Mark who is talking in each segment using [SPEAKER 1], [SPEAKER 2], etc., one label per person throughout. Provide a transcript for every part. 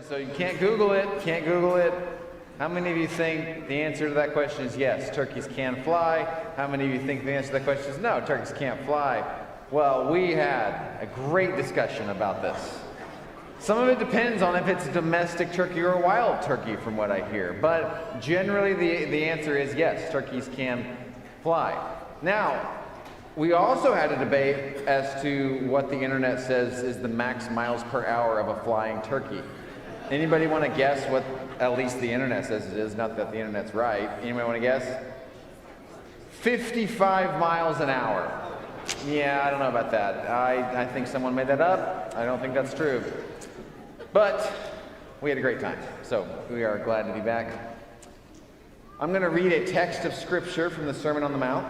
[SPEAKER 1] So you can't Google it. How many of you think the answer to that question is yes, turkeys can fly? How many of you think the answer to that question is no, turkeys can't fly? Well, we had a great discussion about this. Some of it depends on if it's a domestic turkey or a wild turkey, from what I hear. But generally, the answer is yes, turkeys can fly. Now, we also had a debate as to what the internet says is the max miles per hour of a flying turkey. Anybody want to guess what at least the internet says it is? Not that the internet's right. Anybody want to guess? 55 miles an hour. Yeah, I don't know about that. I think someone made that up. I don't think that's true. But we had a great time, so we are glad to be back. I'm going to read a text of Scripture from the Sermon on the Mount.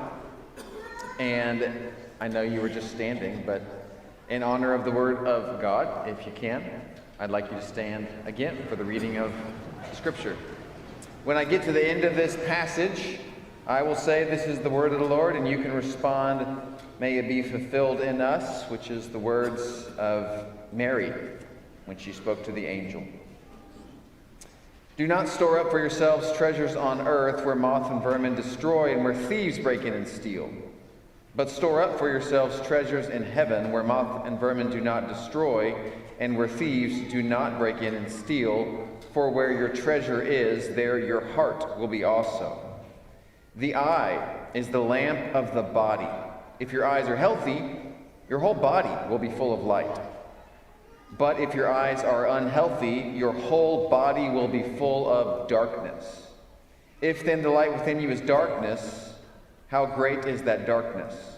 [SPEAKER 1] And I know you were just standing, but in honor of the Word of God, if you can, I'd like you to stand again for the reading of Scripture. When I get to the end of this passage, I will say, "This is the word of the Lord," and you can respond, "May it be fulfilled in us," which is the words of Mary when she spoke to the angel. "Do not store up for yourselves treasures on earth where moth and vermin destroy and where thieves break in and steal. But store up for yourselves treasures in heaven where moth and vermin do not destroy and where thieves do not break in and steal. For where your treasure is, there your heart will be also. The eye is the lamp of the body. If your eyes are healthy, your whole body will be full of light. But if your eyes are unhealthy, your whole body will be full of darkness. If then the light within you is darkness, how great is that darkness?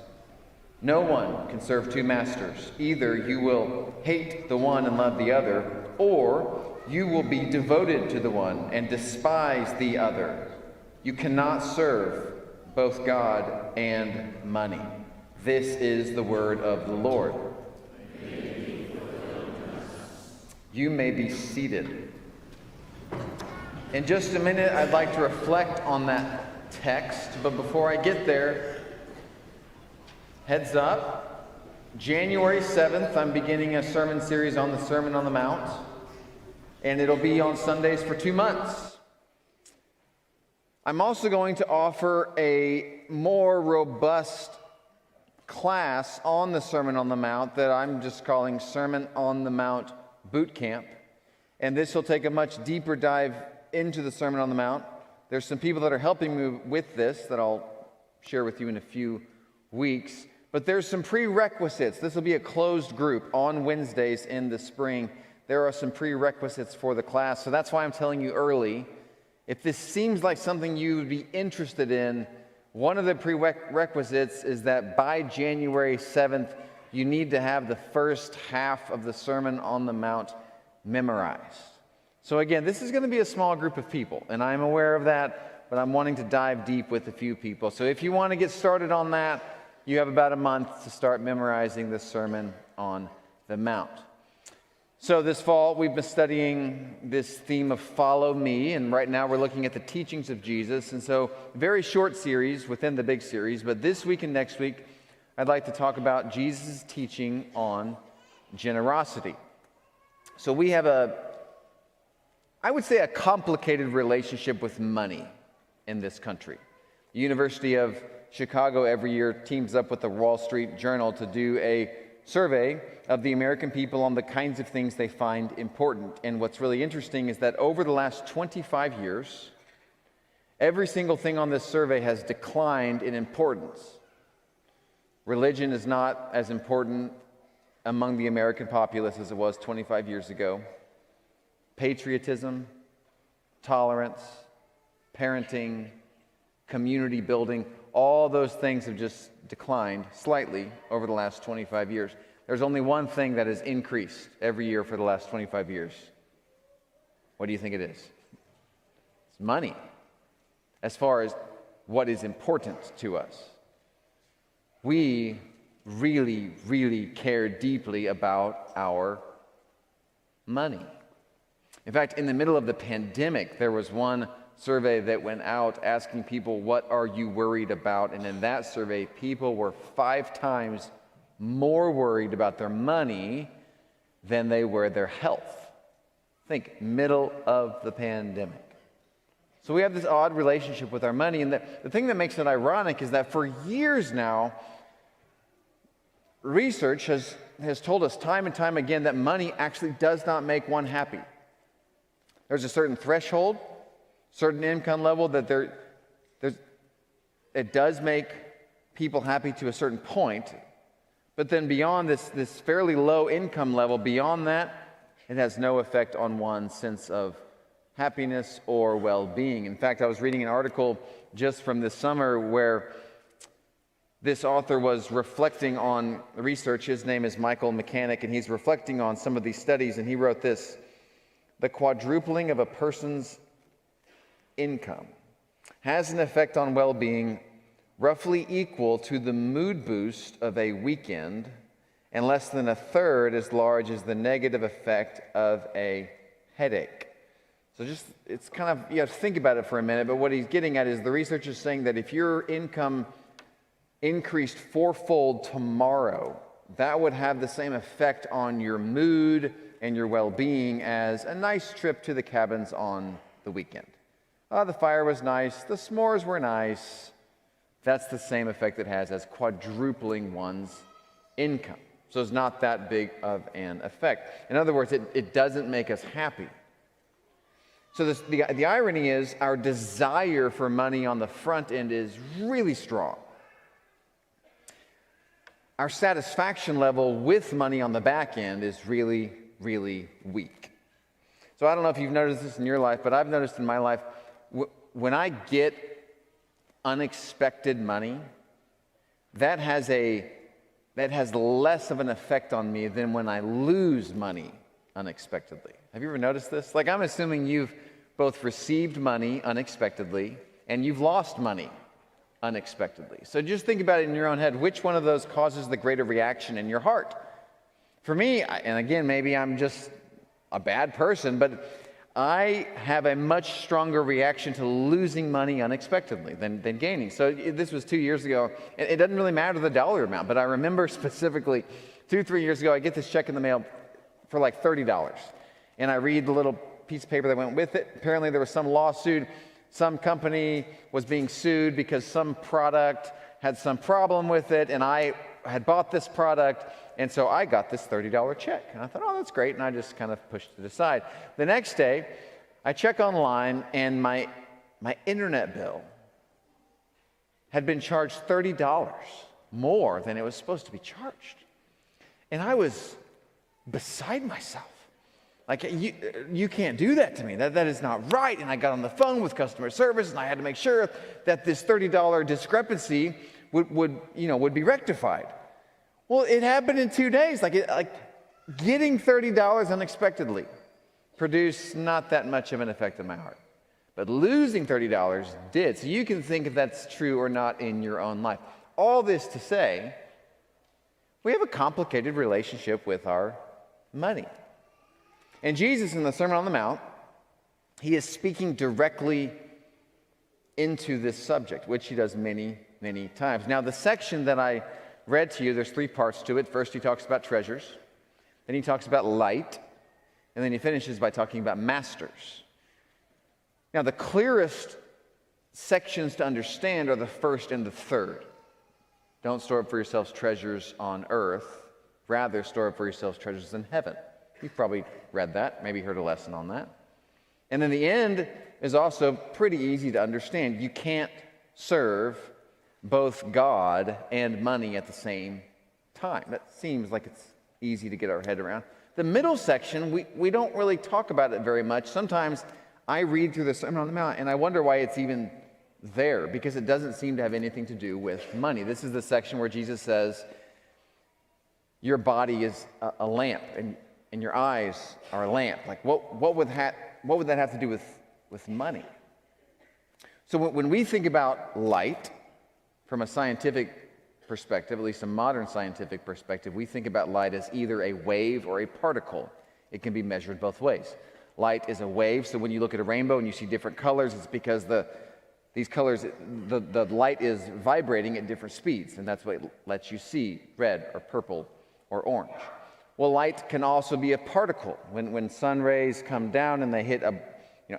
[SPEAKER 1] No one can serve two masters. Either you will hate the one and love the other, or you will be devoted to the one and despise the other. You cannot serve both God and money." This is the word of the Lord. You may be seated. In just a minute, I'd like to reflect on that text, but before I get there, heads up, January 7th, I'm beginning a sermon series on the Sermon on the Mount, and it'll be on Sundays for 2 months. I'm also going to offer a more robust class on the Sermon on the Mount that I'm just calling Sermon on the Mount Boot Camp, and this will take a much deeper dive into the Sermon on the Mount. There's some people that are helping me with this that I'll share with you in a few weeks. But there's some prerequisites. This will be a closed group on Wednesdays in the spring. There are some prerequisites for the class. So that's why I'm telling you early. If this seems like something you would be interested in, one of the prerequisites is that by January 7th, you need to have the first half of the Sermon on the Mount memorized. So again, this is going to be a small group of people, and I'm aware of that, but I'm wanting to dive deep with a few people. So if you want to get started on that, you have about a month to start memorizing the Sermon on the Mount. So this fall, we've been studying this theme of Follow Me, and right now we're looking at the teachings of Jesus. And so, very short series within the big series, but this week and next week, I'd like to talk about Jesus' teaching on generosity. So we have I would say a complicated relationship with money in this country. The University of Chicago every year teams up with the Wall Street Journal to do a survey of the American people on the kinds of things they find important. And what's really interesting is that over the last 25 years, every single thing on this survey has declined in importance. Religion is not as important among the American populace as it was 25 years ago. Patriotism, tolerance, parenting, community building, all those things have just declined slightly over the last 25 years. There's only one thing that has increased every year for the last 25 years. What do you think it is? It's money, as far as what is important to us. We really, really care deeply about our money. In fact, in the middle of the pandemic, there was one survey that went out asking people, what are you worried about? And in that survey, people were 5 times more worried about their money than they were their health. Think, middle of the pandemic. So we have this odd relationship with our money, and the thing that makes it ironic is that for years now, research has told us time and time again that money actually does not make one happy. There's a certain threshold, certain income level that it does make people happy to a certain point, but then beyond this fairly low income level, beyond that, it has no effect on one's sense of happiness or well-being. In fact, I was reading an article just from this summer where this author was reflecting on research. His name is Michael Mechanic, and he's reflecting on some of these studies, and he wrote this: the quadrupling of a person's income has an effect on well-being roughly equal to the mood boost of a weekend and less than a third as large as the negative effect of a headache. So it's kind of, you have to think about it for a minute, but what he's getting at is the research is saying that if your income increased fourfold tomorrow, that would have the same effect on your mood and your well-being as a nice trip to the cabins on the weekend. Oh, the fire was nice, the s'mores were nice. That's the same effect it has as quadrupling one's income. So it's not that big of an effect. In other words, it doesn't make us happy. So the irony is our desire for money on the front end is really strong. Our satisfaction level with money on the back end is really, really weak. So I don't know if you've noticed this in your life, but I've noticed in my life, when I get unexpected money, that has less of an effect on me than when I lose money unexpectedly. Have you ever noticed this? Like, I'm assuming you've both received money unexpectedly and you've lost money unexpectedly. So just think about it in your own head. Which one of those causes the greater reaction in your heart? For me, and again, maybe I'm just a bad person, but I have a much stronger reaction to losing money unexpectedly than gaining. So this was 2 years ago. It doesn't really matter the dollar amount, but I remember specifically 2-3 years ago, I get this check in the mail for like $30. And I read the little piece of paper that went with it. Apparently there was some lawsuit. Some company was being sued because some product had some problem with it, and I had bought this product, and so I got this $30 check. And I thought, oh, that's great, and I just kind of pushed it aside. The next day, I check online, and my internet bill had been charged $30 more than it was supposed to be charged. And I was beside myself. Like, you can't do that to me. That is not right. And I got on the phone with customer service, and I had to make sure that this $30 discrepancy would be rectified. Well, it happened in 2 days. Like getting $30 unexpectedly produced not that much of an effect on my heart. But losing $30 did. So you can think if that's true or not in your own life. All this to say, we have a complicated relationship with our money. And Jesus, in the Sermon on the Mount, he is speaking directly into this subject, which he does many, many times. Now, the section that I read to you, there's 3 parts to it. First, he talks about treasures. Then he talks about light. And then he finishes by talking about masters. Now, the clearest sections to understand are the first and the third. Don't store up for yourselves treasures on earth. Rather, store up for yourselves treasures in heaven. You've probably read that, maybe heard a lesson on that. And then the end is also pretty easy to understand. You can't serve both God and money at the same time. That seems like it's easy to get our head around. The middle section, we don't really talk about it very much. Sometimes I read through the Sermon on the Mount and I wonder why it's even there, because it doesn't seem to have anything to do with money. This is the section where Jesus says, your body is a lamp, and your eyes are a lamp. Like, what would that have to do with money? So when we think about light from a scientific perspective, at least a modern scientific perspective, we think about light as either a wave or a particle. It can be measured both ways. Light is a wave, so when you look at a rainbow and you see different colors, it's because these colors, the light is vibrating at different speeds, and that's what lets you see red or purple or orange. Well, light can also be a particle. When sun rays come down and they hit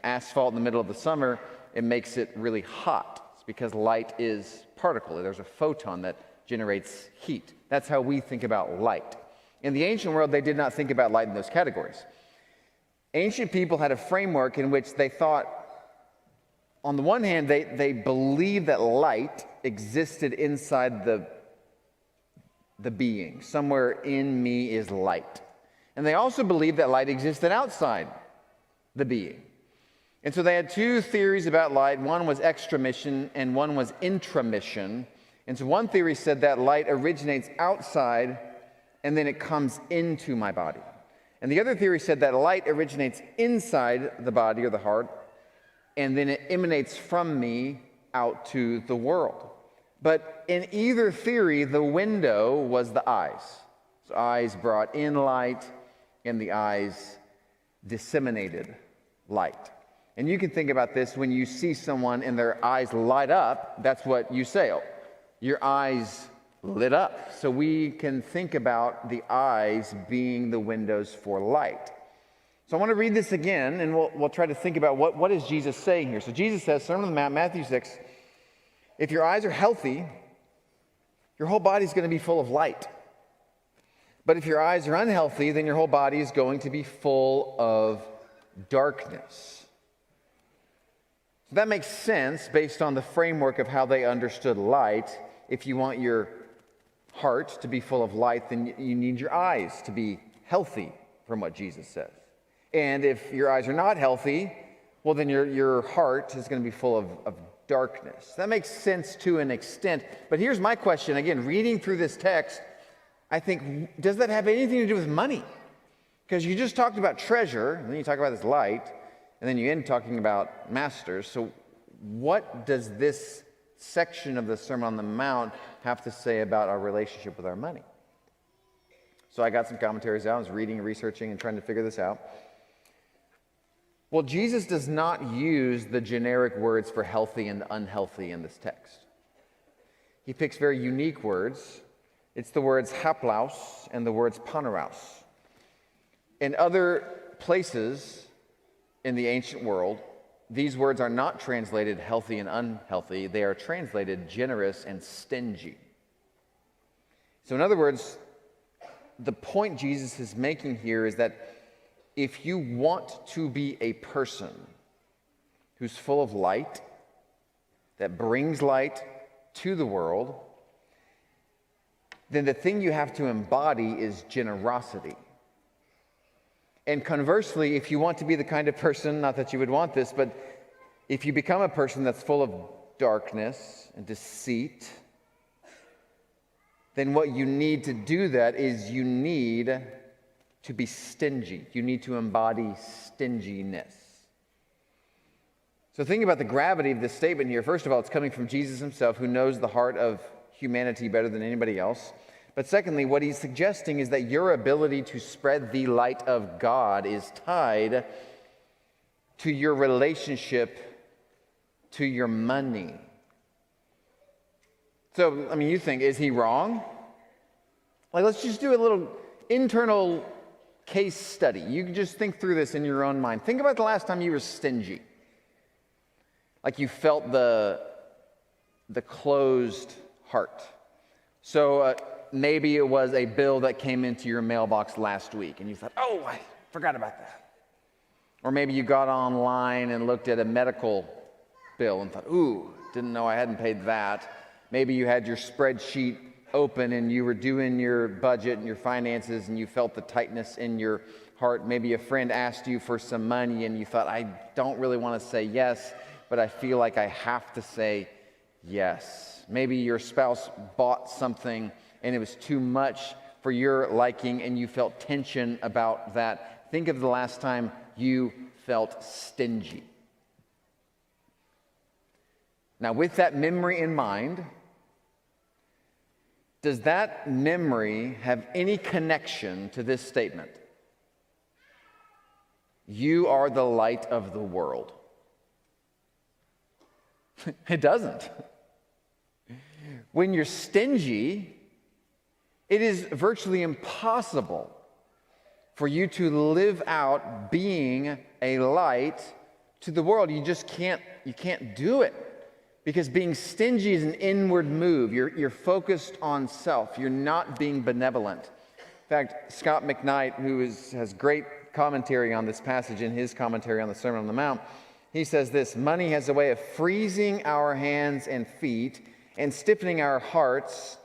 [SPEAKER 1] asphalt in the middle of the summer, it makes it really hot. It's because light is particle. There's a photon that generates heat. That's how we think about light. In the ancient world, they did not think about light in those categories. Ancient people had a framework in which they thought, on the one hand, they believed that light existed inside the being. Somewhere in me is light. And they also believed that light existed outside the being. And so they had two theories about light. One was extramission and one was intramission. And so one theory said that light originates outside and then it comes into my body. And the other theory said that light originates inside the body or the heart and then it emanates from me out to the world. But in either theory, the window was the eyes. So eyes brought in light, and the eyes disseminated light. And you can think about this when you see someone and their eyes light up, that's what you say. Oh, your eyes lit up. So we can think about the eyes being the windows for light. So I want to read this again, and we'll try to think about what is Jesus saying here. So Jesus says, Sermon on the Mount, Matthew 6, if your eyes are healthy, your whole body is going to be full of light. But if your eyes are unhealthy, then your whole body is going to be full of darkness. So that makes sense based on the framework of how they understood light. If you want your heart to be full of light, then you need your eyes to be healthy, from what Jesus says. And if your eyes are not healthy, well, then your heart is going to be full of darkness. That makes sense to an extent. But here's my question. Again, reading through this text, I think, does that have anything to do with money? Because you just talked about treasure, and then you talk about this light, and then you end talking about masters. So what does this section of the Sermon on the Mount have to say about our relationship with our money? So I got some commentaries out. I was reading and researching and trying to figure this out. Well, Jesus does not use the generic words for healthy and unhealthy in this text. He picks very unique words. It's the words haplaus and the words paneros. In other places in the ancient world, these words are not translated healthy and unhealthy. They are translated generous and stingy. So in other words, the point Jesus is making here is that if you want to be a person who's full of light, that brings light to the world, then the thing you have to embody is generosity. And conversely, if you want to be the kind of person, not that you would want this, but if you become a person that's full of darkness and deceit, then what you need to do that is you need to be stingy. You need to embody stinginess. So think about the gravity of this statement here. First of all, it's coming from Jesus himself, who knows the heart of humanity better than anybody else. But secondly, what he's suggesting is that your ability to spread the light of God is tied to your relationship to your money. So, I mean, you think, is he wrong? Like, let's just do a little internal case study. You can just think through this in your own mind. Think about the last time you were stingy. Like you felt the closed heart. So maybe it was a bill that came into your mailbox last week and you thought, oh, I forgot about that. Or maybe you got online and looked at a medical bill and thought, ooh, didn't know I hadn't paid that. Maybe you had your spreadsheet open and you were doing your budget and your finances and you felt the tightness in your heart. Maybe a friend asked you for some money and you thought, I don't really want to say yes, but I feel like I have to say yes. Maybe your spouse bought something and it was too much for your liking and you felt tension about that. Think of the last time you felt stingy. Now, with that memory in mind, does that memory have any connection to this statement? You are the light of the world. It doesn't. When you're stingy, it is virtually impossible for you to live out being a light to the world. You just can't do it. Because being stingy is an inward move. You're focused on self. You're not being benevolent. In fact, Scott McKnight, who has great commentary on this passage in his commentary on the Sermon on the Mount, he says this: money has a way of freezing our hands and feet and stiffening our hearts.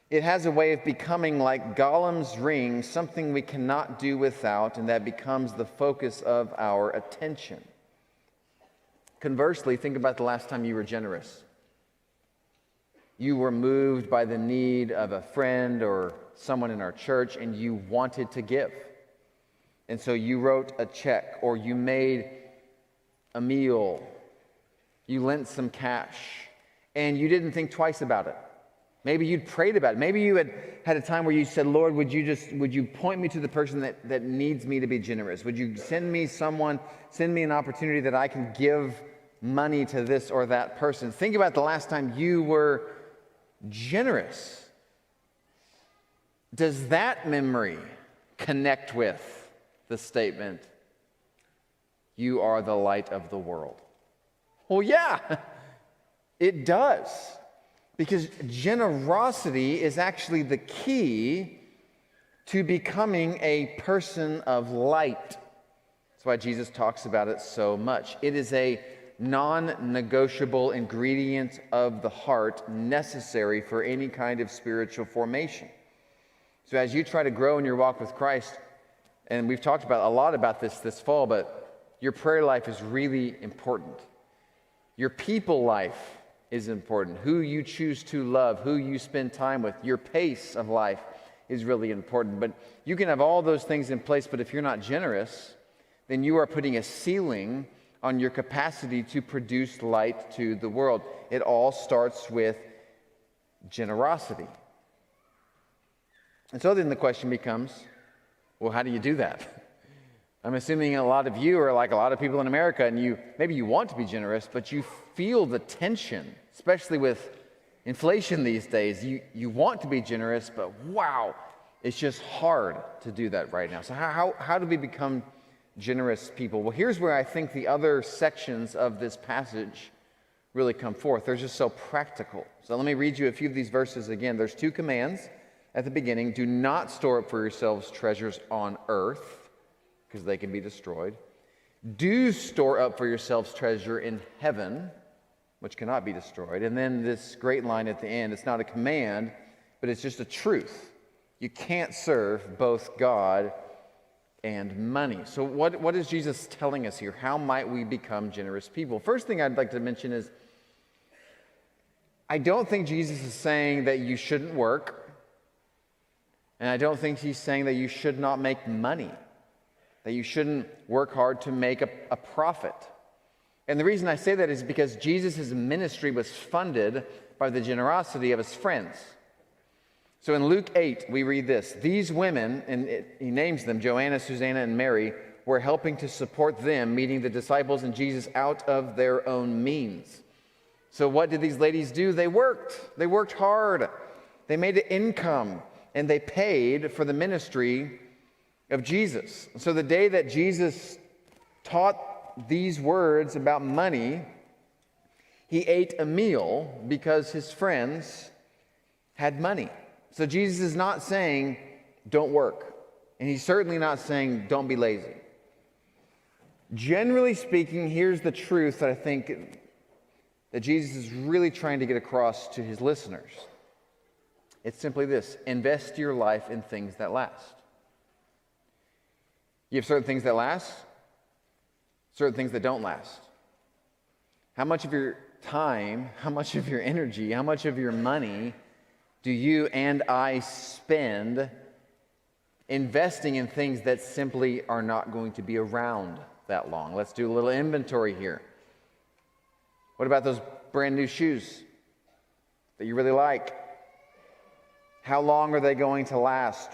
[SPEAKER 1] It has a way of becoming like Gollum's ring, something we cannot do without, and that becomes the focus of our attention. Conversely, think about the last time you were generous. You were moved by the need of a friend or someone in our church, and you wanted to give. And so you wrote a check, or you made a meal, you lent some cash, and you didn't think twice about it. Maybe you'd prayed about it. Maybe you had a time where you said, Lord, would you point me to the person that needs me to be generous? Would you send me an opportunity that I can give money to this or that person? Think about the last time you were generous. Does that memory connect with the statement, you are the light of the world? Well, yeah, it does. Because generosity is actually the key to becoming a person of light. That's why Jesus talks about it so much. It is a non-negotiable ingredient of the heart necessary for any kind of spiritual formation. So as you try to grow in your walk with Christ, and we've talked about a lot about this fall, but your prayer life is really important. Your people life is important. Who you choose to love, who you spend time with, your pace of life is really important. But you can have all those things in place, but if you're not generous, then you are putting a ceiling on your capacity to produce light to the world. It all starts with generosity. And so then the question becomes, well, how do you do that? I'm assuming a lot of you are like a lot of people in America, and maybe you want to be generous, but you feel the tension, especially with inflation these days. You want to be generous, but wow, it's just hard to do that right now. So how do we become generous people? Well, here's where I think the other sections of this passage really come forth. They're just so practical. So let me read you a few of these verses again. There's two commands at the beginning. Do not store up for yourselves treasures on earth, because they can be destroyed. Do store up for yourselves treasure in heaven, which cannot be destroyed. And then this great line at the end, it's not a command, but it's just a truth. You can't serve both God and money. So what is Jesus telling us here? How might we become generous people? First thing I'd like to mention is, I don't think Jesus is saying that you shouldn't work, and I don't think he's saying that you should not make money, that you shouldn't work hard to make a profit. And the reason I say that is because Jesus' ministry was funded by the generosity of his friends. So in Luke 8, we read this: these women, and he names them, Joanna, Susanna, and Mary, were helping to support them, meeting the disciples and Jesus out of their own means. So what did these ladies do? They worked. They worked hard. They made an income, and they paid for the ministry of Jesus. So the day that Jesus taught these words about money, he ate a meal because his friends had money. So Jesus is not saying don't work, and he's certainly not saying don't be lazy. Generally speaking, here's the truth that I think that Jesus is really trying to get across to his listeners. It's simply this: invest your life in things that last. You have certain things that last, certain things that don't last. How much of your time, how much of your energy, how much of your money do you and I spend investing in things that simply are not going to be around that long? Let's do a little inventory here. What about those brand new shoes that you really like? How long are they going to last?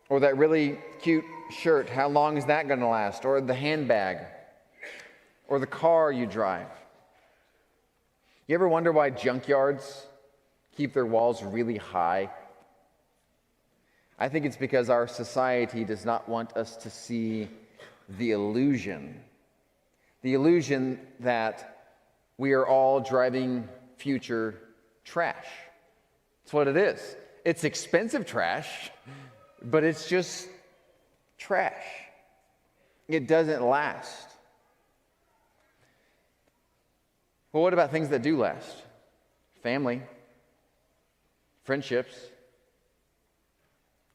[SPEAKER 1] Or that really cute shirt, how long is that going to last? Or the handbag, or the car you drive. You ever wonder why junkyards keep their walls really high? I think it's because our society does not want us to see the illusion that we are all driving future trash. That's what it is. It's expensive trash, but it's just trash. It doesn't last. Well, what about things that do last? Family, friendships,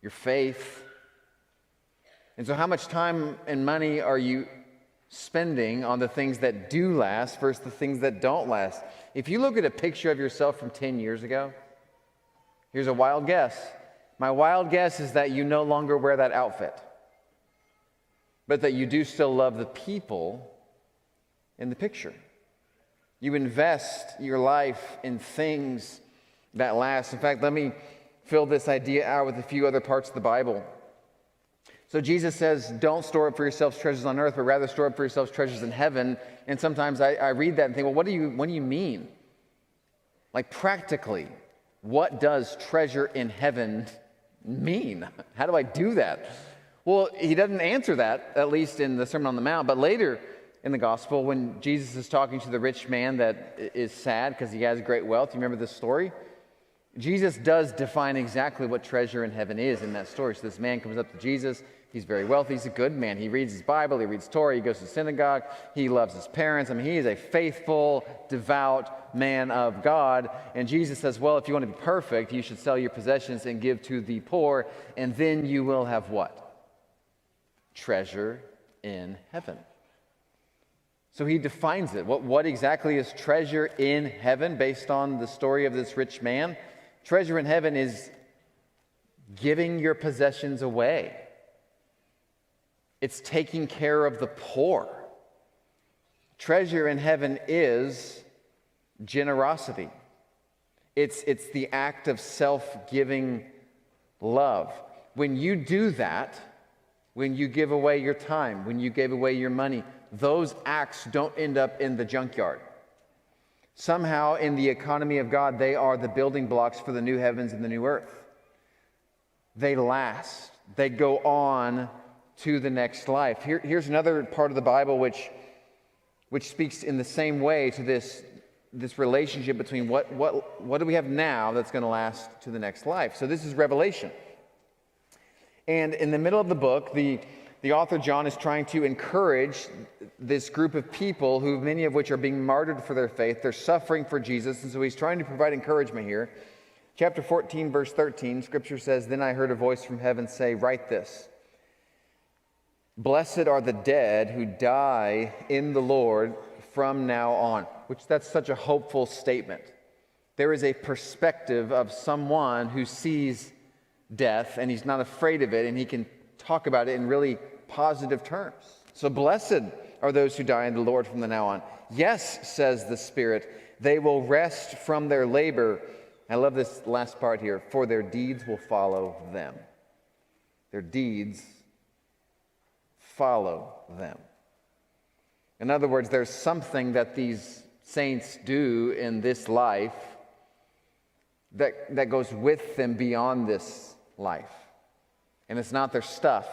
[SPEAKER 1] your faith. And so how much time and money are you spending on the things that do last versus the things that don't last? If you look at a picture of yourself from 10 years ago, here's a wild guess. My wild guess is that you no longer wear that outfit, but that you do still love the people in the picture. You invest your life in things that last. In fact, let me fill this idea out with a few other parts of the Bible. So Jesus says, don't store up for yourselves treasures on earth, but rather store up for yourselves treasures in heaven. And sometimes I read that and think, well, what do you mean? Like practically, what does treasure in heaven mean? How do I do that? Well, he doesn't answer that, at least in the Sermon on the Mount. But later in the gospel, when Jesus is talking to the rich man that is sad because he has great wealth, you remember this story? Jesus does define exactly what treasure in heaven is in that story. So this man comes up to Jesus. He's very wealthy. He's a good man. He reads his Bible. He reads Torah. He goes to synagogue. He loves his parents. I mean, he is a faithful, devout man of God. And Jesus says, well, if you want to be perfect, you should sell your possessions and give to the poor, and then you will have what? Treasure in heaven. So he defines it. What exactly is treasure in heaven based on the story of this rich man? Treasure in heaven is giving your possessions away. It's taking care of the poor. Treasure in heaven is generosity. It's the act of self-giving love. When you do that, when you give away your time, when you give away your money, those acts don't end up in the junkyard. Somehow, in the economy of God, they are the building blocks for the new heavens and the new earth. They last. They go on to the next life. Here's another part of the Bible which speaks in the same way to this relationship between what do we have now that's going to last to the next life. So this is Revelation. And in the middle of the book, the author John is trying to encourage this group of people, who many of which are being martyred for their faith. They're suffering for Jesus, and so he's trying to provide encouragement here. Chapter 14, verse 13, Scripture says, "Then I heard a voice from heaven say, 'Write this: Blessed are the dead who die in the Lord from now on.'" Which, that's such a hopeful statement. There is a perspective of someone who sees death, and he's not afraid of it, and he can talk about it in really positive terms. So blessed are those who die in the Lord from the now on. "Yes," says the Spirit, "they will rest from their labor." I love this last part here. "For their deeds will follow them." Their deeds follow them. In other words, there's something that these saints do in this life that goes with them beyond this life. And it's not their stuff.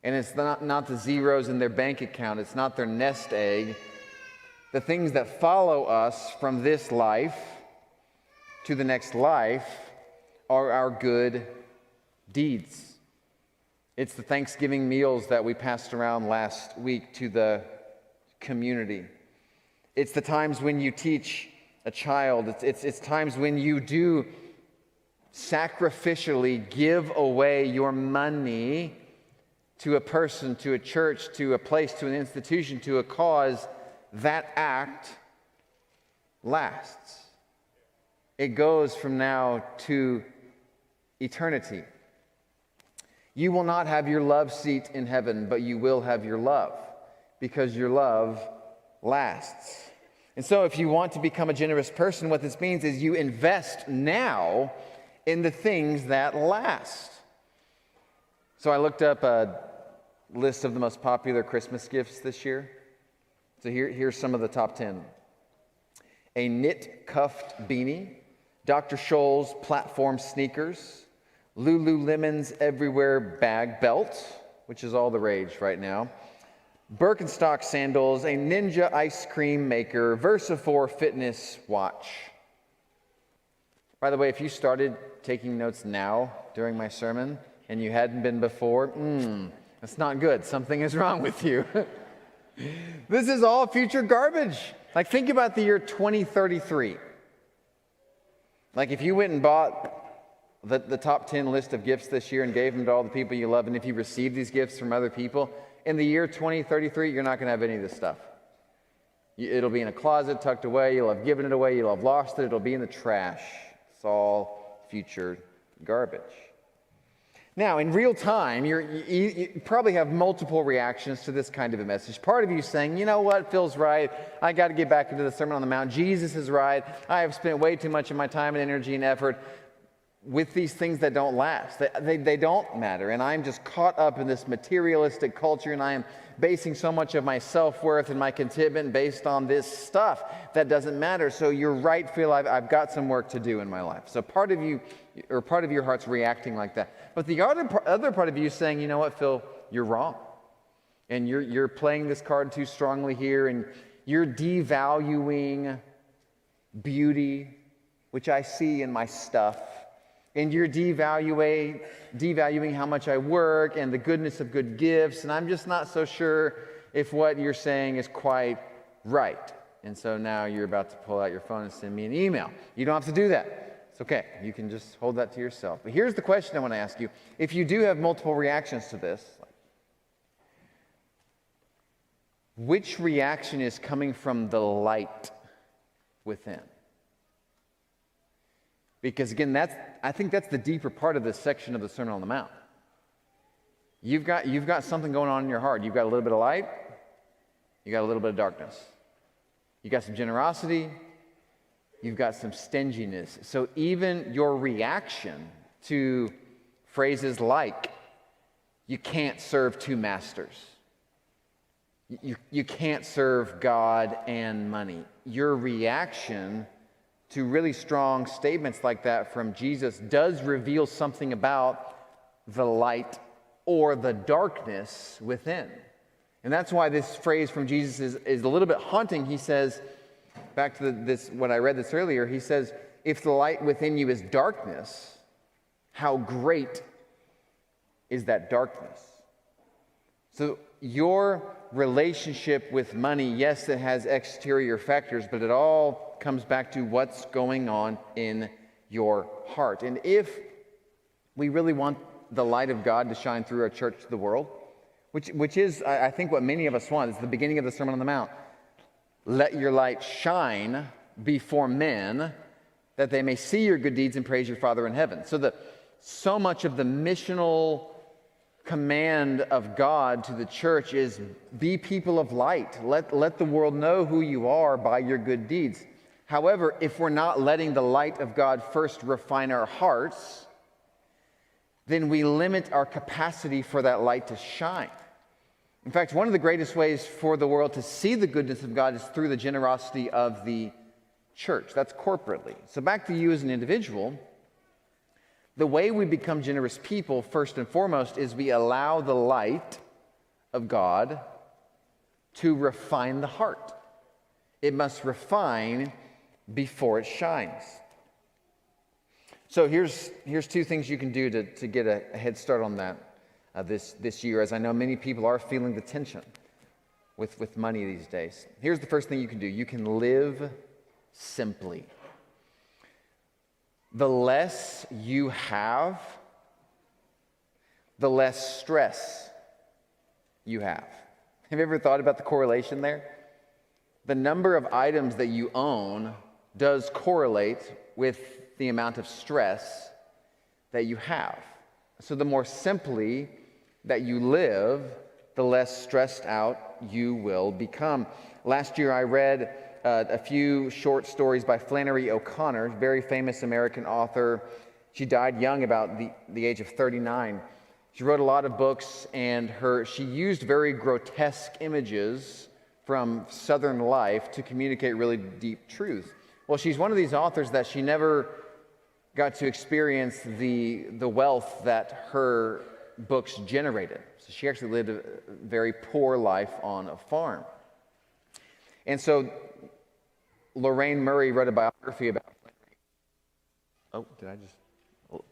[SPEAKER 1] And it's not the zeros in their bank account. It's not their nest egg. The things that follow us from this life to the next life are our good deeds. It's the Thanksgiving meals that we passed around last week to the community. It's the times when you teach a child. It's times when you do sacrificially give away your money to a person, to a church, to a place, to an institution, to a cause. That act lasts. It goes from now to eternity. You will not have your love seat in heaven, but you will have your love, because your love lasts. And so if you want to become a generous person, what this means is you invest now in the things that last. So I looked up a list of the most popular Christmas gifts this year. So here's some of the top 10. A knit cuffed beanie, Dr. Scholl's platform sneakers, Lululemon's Everywhere bag belt, which is all the rage right now, Birkenstock sandals, a Ninja ice cream maker, Versa4 fitness watch. By the way, if you started taking notes now during my sermon and you hadn't been before, that's not good. Something is wrong with you. This is all future garbage. Like, think about the year 2033. Like, if you went and bought the top 10 list of gifts this year and gave them to all the people you love, and if you received these gifts from other people, in the year 2033, you're not going to have any of this stuff. It'll be in a closet tucked away. You'll have given it away. You'll have lost it. It'll be in the trash. It's all future garbage. Now, in real time, you probably have multiple reactions to this kind of a message. Part of you saying, you know what, feels right. I got to get back into the Sermon on the Mount. Jesus is right. I have spent way too much of my time and energy and effort with these things that don't last. They don't matter. And I'm just caught up in this materialistic culture, and I am basing so much of my self-worth and my contentment based on this stuff that doesn't matter. So you're right, Phil, I've got some work to do in my life. So part of you, or part of your heart's reacting like that. But the other part of you is saying, you know what, Phil, you're wrong. And you're playing this card too strongly here, and you're devaluing beauty, which I see in my stuff. And you're devaluing how much I work and the goodness of good gifts, and I'm just not so sure if what you're saying is quite right. And so now you're about to pull out your phone and send me an email. You don't have to do that. It's okay. You can just hold that to yourself. But here's the question I want to ask you. If you do have multiple reactions to this, which reaction is coming from the light within? Because again, I think that's the deeper part of this section of the Sermon on the Mount. You've got something going on in your heart. You've got a little bit of light. You got a little bit of darkness. You got some generosity. You've got some stinginess. So even your reaction to phrases like, you can't serve two masters. You can't serve God and money. Your reaction to really strong statements like that from Jesus does reveal something about the light or the darkness within. And that's why this phrase from Jesus is a little bit haunting. He says, back to what I read this earlier, he says, if the light within you is darkness, how great is that darkness? So your relationship with money, yes, it has exterior factors, but it all comes back to what's going on in your heart. And if we really want the light of God to shine through our church to the world, which is, I think, what many of us want, it's the beginning of the Sermon on the Mount. Let your light shine before men, that they may see your good deeds and praise your Father in heaven. So much of the missional command of God to the church is be people of light. Let the world know who you are by your good deeds. However, if we're not letting the light of God first refine our hearts, then we limit our capacity for that light to shine. In fact, one of the greatest ways for the world to see the goodness of God is through the generosity of the church. That's corporately. So back to you as an individual. The way we become generous people, first and foremost, is we allow the light of God to refine the heart. It must refine before it shines. So here's two things you can do to get a head start on that this year, as I know many people are feeling the tension with money these days. Here's the first thing you can do. You can live simply. The less you have, the less stress you have. Have you ever thought about the correlation there? The number of items that you own does correlate with the amount of stress that you have. So the more simply that you live, the less stressed out you will become. Last year I read a few short stories by Flannery O'Connor, very famous American author. She died young, about the age of 39. She wrote a lot of books, and she used very grotesque images from Southern life to communicate really deep truth. Well, she's one of these authors that she never got to experience the wealth that her books generated. So she actually lived a very poor life on a farm. And so Lorraine Murray wrote a biography about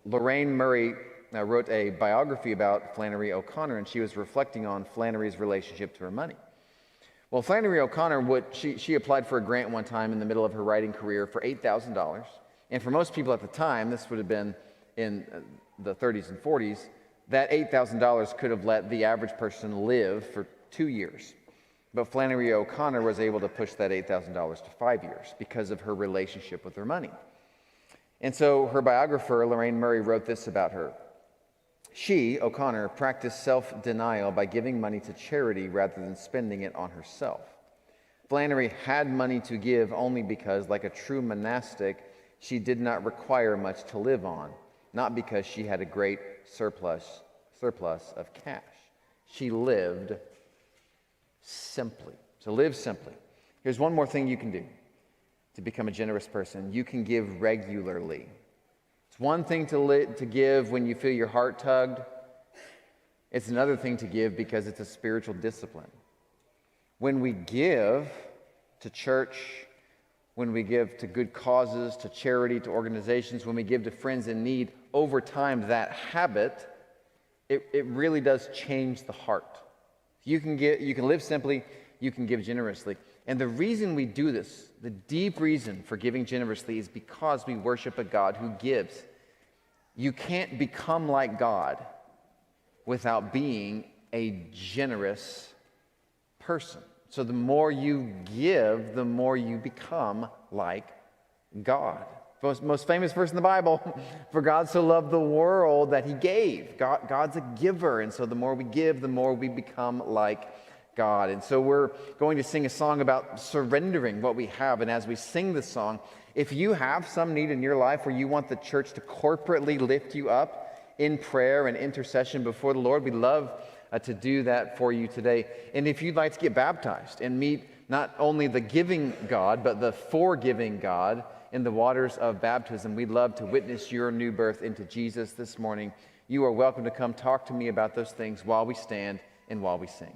[SPEAKER 1] Lorraine Murray wrote a biography about Flannery O'Connor, and she was reflecting on Flannery's relationship to her money. Well, Flannery O'Connor, she applied for a grant one time in the middle of her writing career for $8,000. And for most people at the time, this would have been in the 30s and 40s, that $8,000 could have let the average person live for 2 years. But Flannery O'Connor was able to push that $8,000 to 5 years because of her relationship with her money. And so her biographer, Lorraine Murray, wrote this about her. She, O'Connor, practiced self-denial by giving money to charity rather than spending it on herself. Flannery had money to give only because, like a true monastic, she did not require much to live on, not because she had a great surplus of cash. She lived simply. So live simply. Here's one more thing you can do to become a generous person. You can give regularly. It's one thing to give when you feel your heart tugged. It's another thing to give because it's a spiritual discipline. When we give to church, when we give to good causes, to charity, to organizations, when we give to friends in need, over time that habit, it really does change the heart. You can live simply, you can give generously. And the reason we do this, the deep reason for giving generously, is because we worship a God who gives. You can't become like God without being a generous person. So the more you give, the more you become like God. Most famous verse in the Bible, for God so loved the world that he gave. God's a giver, and so the more we give, the more we become like God. And so we're going to sing a song about surrendering what we have. And as we sing this song, if you have some need in your life where you want the church to corporately lift you up in prayer and intercession before the Lord, we'd love to do that for you today. And if you'd like to get baptized and meet not only the giving God, but the forgiving God in the waters of baptism, we'd love to witness your new birth into Jesus this morning. You are welcome to come talk to me about those things while we stand and while we sing.